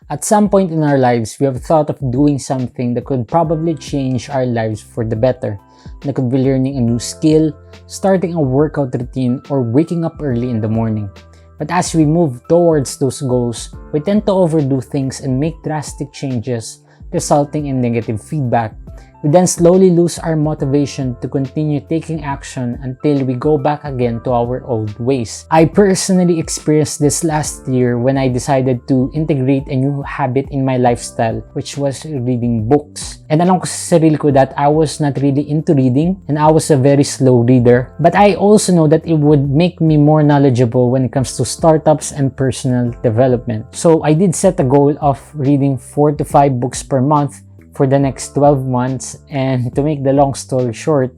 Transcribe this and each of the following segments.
At some point in our lives, we have thought of doing something that could probably change our lives for the better. That could be learning a new skill, starting a workout routine, or waking up early in the morning. But as we move towards those goals, we tend to overdo things and make drastic changes, resulting in negative feedback. We then slowly lose our motivation to continue taking action until we go back again to our old ways. I personally experienced this last year when I decided to integrate a new habit in my lifestyle, which was reading books. And alam ko sa sarili ko that I was not really into reading and I was a very slow reader. But I also know that it would make me more knowledgeable when it comes to startups and personal development. So I did set a goal of reading 4 to 5 books per month for the next 12 months, and to make the long story short,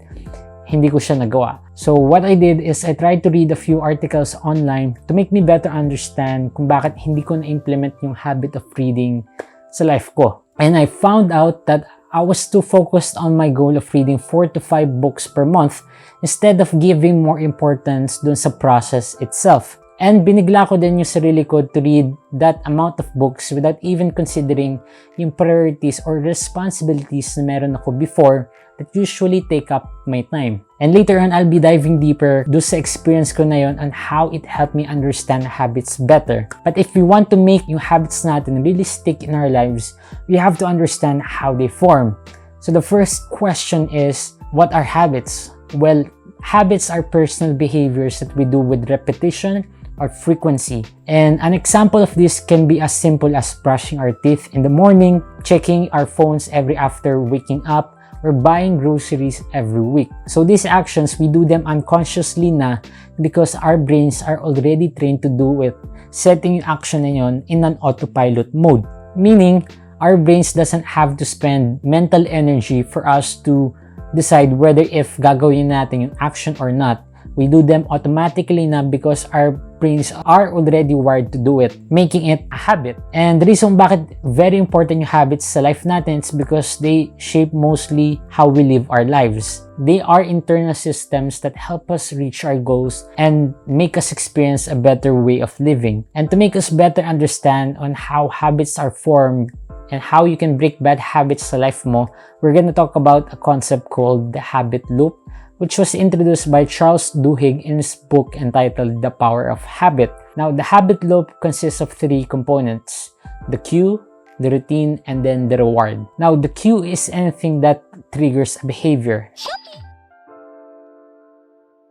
hindi ko siya nagawa. So what I did is I tried to read a few articles online to make me better understand kung bakit hindi ko na-implement yung habit of reading sa life ko. And I found out that I was too focused on my goal of reading 4 to 5 books per month instead of giving more importance dun sa process itself. And binigla ko din yung sarili ko to read that amount of books without even considering yung priorities or responsibilities na meron ako before that usually take up my time. And later on, I'll be diving deeper do sa experience ko na yun and how it helped me understand habits better. But if we want to make yung habits natin really stick in our lives, we have to understand how they form. So the first question is, what are habits? Well, habits are personal behaviors that we do with repetition or frequency. And an example of this can be as simple as brushing our teeth in the morning, checking our phones every after waking up, or buying groceries every week. So these actions, we do them unconsciously na because our brains are already trained to do it, setting yung action na yun in an autopilot mode. Meaning, our brains doesn't have to spend mental energy for us to decide whether if gagawin natin yung action or not. We do them automatically na because our brains are already wired to do it, making it a habit. And the reason bakit very important yung habits sa life natin is because they shape mostly how we live our lives. They are internal systems that help us reach our goals and make us experience a better way of living. And to make us better understand on how habits are formed and how you can break bad habits sa life mo, we're gonna talk about a concept called the habit loop, which was introduced by Charles Duhigg in his book entitled The Power of Habit. Now, the habit loop consists of 3 components: the cue, the routine, and then the reward. Now, the cue is anything that triggers a behavior.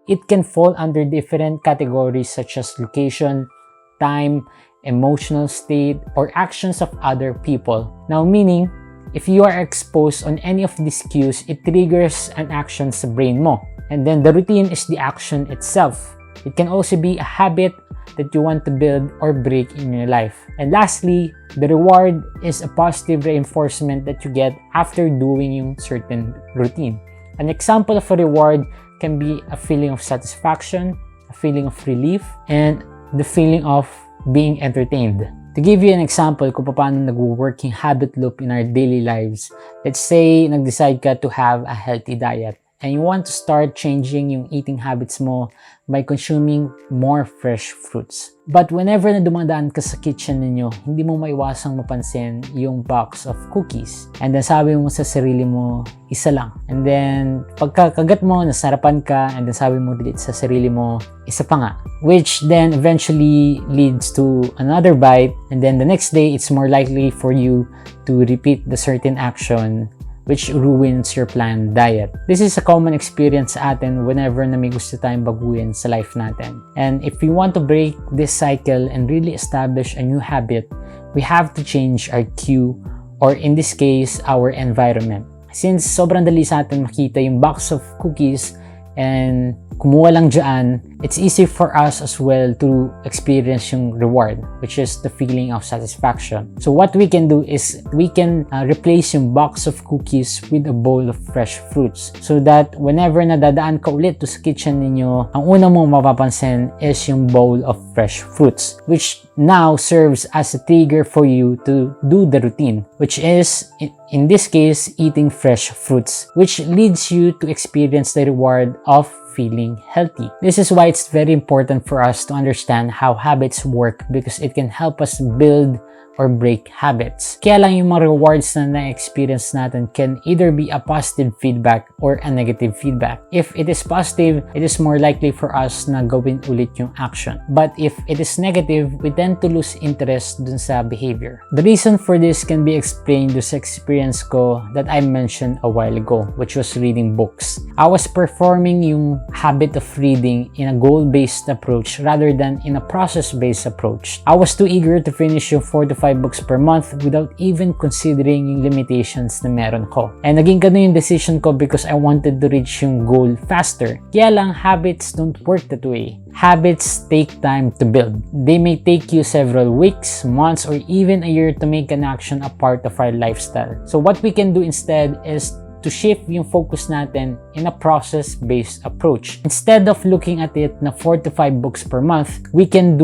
It can fall under different categories such as location, time, emotional state, or actions of other people. Now, meaning, if you are exposed on any of these cues, it triggers an action sa brain mo. And then the routine is the action itself. It can also be a habit that you want to build or break in your life. And lastly, the reward is a positive reinforcement that you get after doing yung certain routine. An example of a reward can be a feeling of satisfaction, a feeling of relief, and the feeling of being entertained. To give you an example kung paano nag-work yung habit loop in our daily lives, let's say nag-decide ka to have a healthy diet and you want to start changing yung eating habits mo by consuming more fresh fruits. But whenever na dumadaan ka sa kitchen ninyo, hindi mo maiwasang mapansin yung box of cookies. And then sabi mo sa sarili mo, isa lang. And then pagkakagat mo, nasarapan ka, and then sabi mo ulit sa sarili mo, isa pa nga. Which then eventually leads to another bite, and then the next day, it's more likely for you to repeat the certain action which ruins your planned diet. This is a common experience sa atin whenever na may gusto tayong baguhin sa life natin. And if we want to break this cycle and really establish a new habit, we have to change our cue, or in this case, our environment. Since sobrang dali sa atin makita yung box of cookies and kumuha lang dyan, it's easy for us as well to experience yung reward, which is the feeling of satisfaction. So what we can do is we can replace yung box of cookies with a bowl of fresh fruits, so that whenever nadadaan ka ulit to sa kitchen ninyo, ang una mong mapapansin is yung bowl of fresh fruits, which now serves as a trigger for you to do the routine, which is in this case eating fresh fruits, which leads you to experience the reward of feeling healthy. This is why it's very important for us to understand how habits work, because it can help us build or break habits. Kaya lang yung mga rewards na na-experience natin can either be a positive feedback or a negative feedback. If it is positive, it is more likely for us na gawin ulit yung action. But if it is negative, we tend to lose interest dun sa behavior. The reason for this can be explained dun sa experience ko that I mentioned a while ago, which was reading books. I was performing yung habit of reading in a goal-based approach rather than in a process-based approach. I was too eager to finish yung 4 to 5 books per month without even considering yung limitations na meron ko. And naging ganun yung decision ko because I wanted to reach yung goal faster. Kaya lang, habits don't work that way. Habits take time to build. They may take you several weeks, months, or even a year to make an action a part of our lifestyle. So what we can do instead is to shift yung focus natin in a process-based approach. Instead of looking at it na 4 to 5 books per month, we can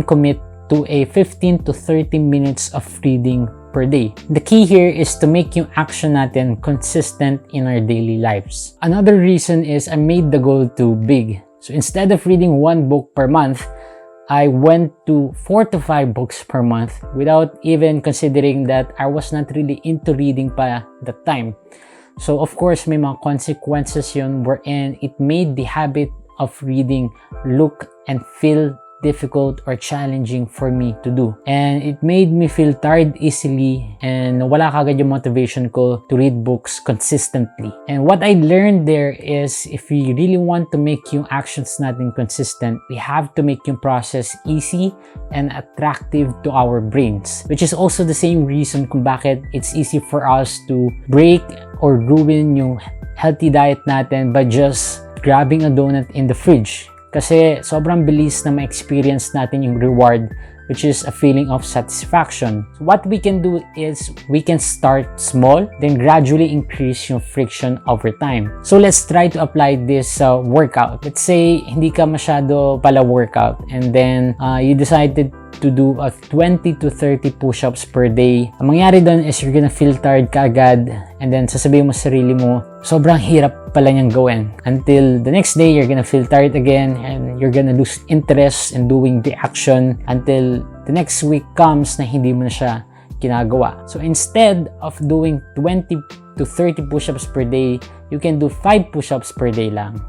commit to a 15 to 30 minutes of reading per day. The key here is to make yung action natin consistent in our daily lives. Another reason is I made the goal too big. So instead of reading 1 book per month, I went to 4 to 5 books per month without even considering that I was not really into reading pa that time. So of course, may mga consequences yun wherein it made the habit of reading look and feel difficult or challenging for me to do. And it made me feel tired easily and wala kagad yung motivation ko to read books consistently. And what I learned there is if we really want to make yung actions natin consistent, we have to make yung process easy and attractive to our brains. Which is also the same reason kung bakit it's easy for us to break or ruin yung healthy diet natin by just grabbing a donut in the fridge. Kasi sobrang bilis na ma-experience natin yung reward, which is a feeling of satisfaction. So what we can do is we can start small, then gradually increase yung friction over time. So let's try to apply this workout. Let's say hindi ka masyado pala workout and then you decided to do 20 to 30 push-ups per day. Ang mangyari doon is you're gonna feel tired kaagad and then sasabihin mo sa sarili mo, sobrang hirap pala niyang gawin. Until the next day, you're gonna feel tired again and you're gonna lose interest in doing the action until the next week comes na hindi mo na siya ginagawa. So instead of doing 20 to 30 push-ups per day, you can do 5 push-ups per day lang.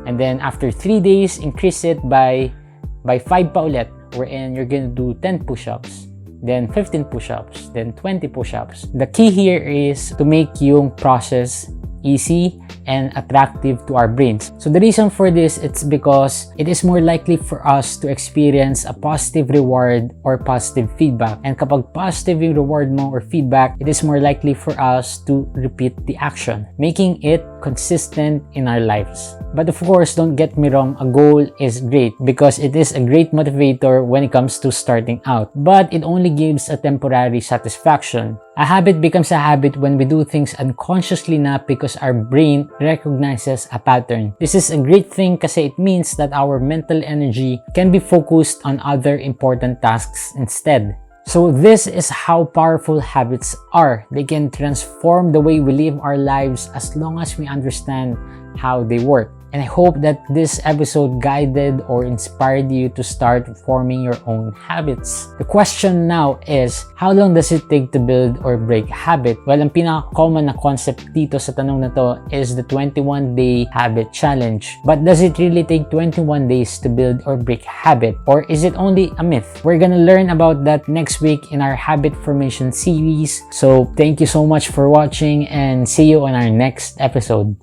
And then after 3 days, increase it by 5 pa ulit, wherein you're gonna do 10 push-ups, then 15 push-ups, then 20 push-ups. The key here is to make yung process easy and attractive to our brains. So the reason for this, it's because it is more likely for us to experience a positive reward or positive feedback. And kapag positive yung reward mo or feedback, it is more likely for us to repeat the action, making it consistent in our lives. But of course, don't get me wrong, a goal is great because it is a great motivator when it comes to starting out. But it only gives a temporary satisfaction. A habit becomes a habit when we do things unconsciously na because our brain recognizes a pattern. This is a great thing kasi it means that our mental energy can be focused on other important tasks instead. So this is how powerful habits are. They can transform the way we live our lives as long as we understand how they work. And I hope that this episode guided or inspired you to start forming your own habits. The question now is, how long does it take to build or break habit? Well, ang pinaka-common na concept dito sa tanong na to is the 21-day habit challenge. But does it really take 21 days to build or break habit? Or is it only a myth? We're gonna learn about that next week in our habit formation series. So thank you so much for watching and see you on our next episode.